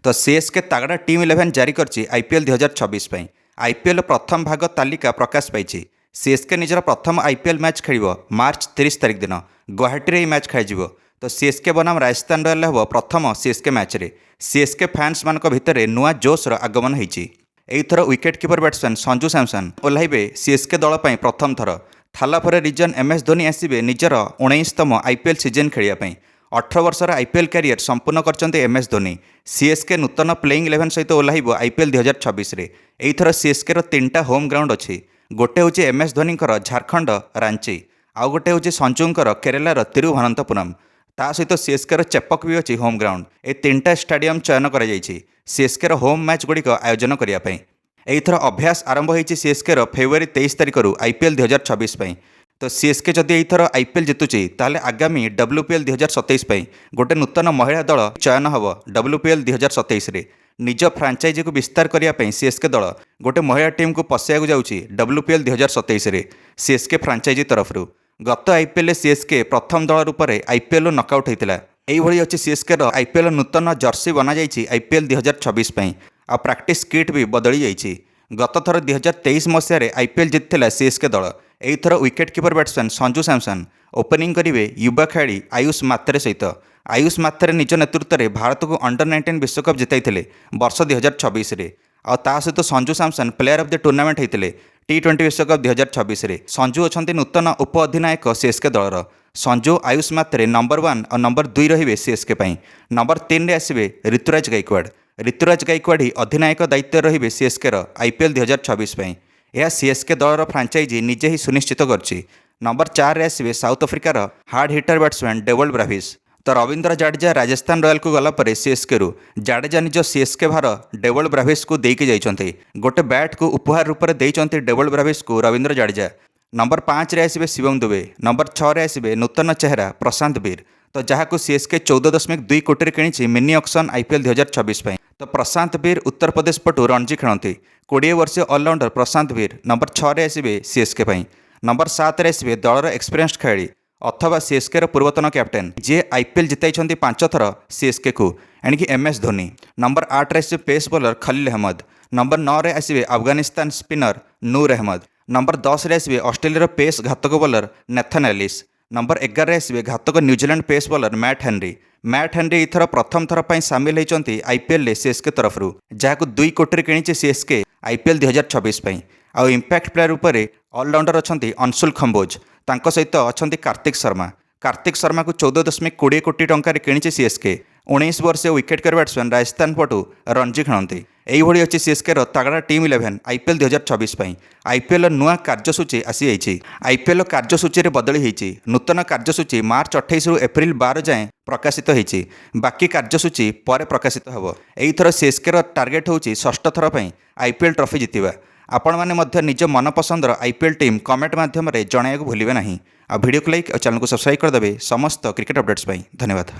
तो सीएसके तगड़ा टीम 11 जारी करछि आईपीएल 2026 ପାଇଁ। आईपीएल प्रथम भाग तालिका प्रकाश पाई। सीएसके निजर प्रथम आईपीएल मैच खेल मार्च 30 तारिख दिन गुवाहाटी यह मैच खेल। तो सीएसके बनाम राजस्थान रॉयल हम प्रथम सीएसके मैच रे सीएसके फैंस मान भितर नुआ जोशर आगमन होती। एथर wicket keeper batsman Sanju Samson ओह्लैबे सीएसके दल पर प्रथम थर। थाला पर रिजन एमएस धोनी आसवे निजर 19तम आईपीएल सीजन खेलने। 18 वर्षर आईपीएल कैरियर संपूर्ण करते एमएस धोनी। सीएसके नूतन प्लेइंग 11 सहित ओह्लैब आईपीएल 2026 रे। एथर सीएसके 3टा होम ग्राउंड अच्छी। गोटे हूँ एमएस धोनी झारखंड रांची, आउ गोटे हूँ संजूंकर केरलार तिरुवनंतपुरम। ता सहित सीएसके चेपक भी अच्छी होम ग्राउंड। ए 3टा स्टाडियम चयन कर सीएसके होम मैच गुड़िक आयोजन करने। एथर अभ्यास आरंभ होती सीएसके फेब्रुआरी 23 तारिख आईपीएल 2026 ପାଇଁ। तो सीएसके जदि एथर आईपीएल जितुची ताले आगामी डब्ल्यूपीएल 2027 गोटे नूतन महिला दल चयन हम डब्ल्यूपीएल 2027 रे। निज फ्रांचाइजी को विस्तार करने सीएसके दल गोटे महिला टीम को पशिया जाऊँगी डब्ल्यूपीएल 2027 रे सीएसके फ्रांचाइजी तरफ। गत आईपीएल सीएसके प्रथम दल रूप में आईपीएल नकआउट होता। यही अच्छी सीएसके आईपीएल नूतन जर्सी बना आईपीएल 2026 आ प्रैक्टिस किट भी बदली जाइए। गत थर 2023 मसीह आईपीएल जीतला सीएसके दल। एथर wicket keeper batsman Sanju Samson opening करेंगे युवा खेलाड़ी आयुष मात्रे सहित। आयुष मात्रे निज नेतृत्व में भारत को अंडर 19 विश्वकप जिताई वर्ष 2026 रे। आ सहित Sanju Samson player of the tournament होते T20 विश्वकप 2026 रे। संजू अच्छा नूतन उप अधिनायक सीएसके दलर। संजू आयुष मात्रे नंबर 1 और नंबर 2 रही सीएसके। नंबर 3 आसवे ऋतुराज गायकवाड़। ऋतुराज गायकवाड़ ही अधिनायक दायित्व रही सीएसके आईपीएल 2026 यह सीएसके दलर फ्रांचाइजी निजे ही सुनिश्चित करछि। नंबर 4 आसवे साउथ अफ्रिकार hard hitter batsman Dewald Brevis. तो रविंद्र जाडेजा राजस्थान रॉयल को गलापर सीएसके जाडेजा निज सीएसके भार डेवल ब्राविस को देके जाइछन्ते। गोटे बैट को उपहार रूप में देइछन्ते डेवल ब्राविस को रविंद्र जाडेजा। नंबर 5 रे आसवे शिवम दुबे। नंबर 6 रे आसवे नूतन चेहरा प्रशांत वीर। तो जहाँ को सीएसके 14.2 कोटी किणी मिनी ऑक्शन आईपीएल 2026 ପାଇଁ। तो प्रशांत वीर उत्तर प्रदेश पटु रणजी खेलती। 20 वर्षीय ऑलराउंडर प्रशांत वीर नंबर 6 रे आसवे सीएसके। नंबर 7 रे आसवे दलर एक्सपीरियंस्ड खेलाड़ी अथवा सीएसके पूर्वतन कैप्टेन जी आईपीएल जिताई 5 थर सीएसके को एणिकी एमएस धोनी। नंबर 8 रे आसवे pace bowler Khaleel Ahmed. Number 9 रे आसवे अफगानिस्तान स्पिनर नूर अहमद। नंबर 10 रे आसवे ऑस्ट्रेलिया पेस घातक बॉलर नेथन एलिस। नंबर 11 रे आसवे घातक New Zealand pace bowler Matt Henry. Matt Henry इथर प्रथम थर पर सामिल होती आईपीएल सीएसके तरफ जहाँ को 2 कोटी किणी सीएसके आईपीएल 2026 ପାଇଁ। आउ इंपैक्ट प्लेयर रूप में ऑलराउंडर अच्छा अंशुल खम्बोज। तांको सहित अच्छा कार्तिक शर्मा। कार्तिक शर्मा को 14.20 कोटी टंकार किणी सीएसके। 19 वर्षीय विकेट कीपर बैट्समैन राजस्थान पटु रणजी खेलती। यही अच्छी सीएसके तगड़ा टीम 11 आईपीएल 2026 ପାଇଁ। आईपीएल नुआ कार्यसूची आसी जाइए। आईपीएल कार्यसूची बदली होती। नूतन कार्यसूची मार्च 28 रु एप्रिल 12 जाए प्रकाशित होती। बाकी कार्यसूची पर प्रकाशित हम। एथर सीएसके टार्गेट हूँ 6ठ थर पर आईपीएल ट्रॉफी जितवा। आपण मैंने निज मनपसंदर आईपीएल टीम कमेंट माध्यम जनवाक भूलें ना। वीडियो को लाइक और चैनल को सब्सक्राइब करदे समस्त क्रिकेट अपडेट्स। धन्यवाद।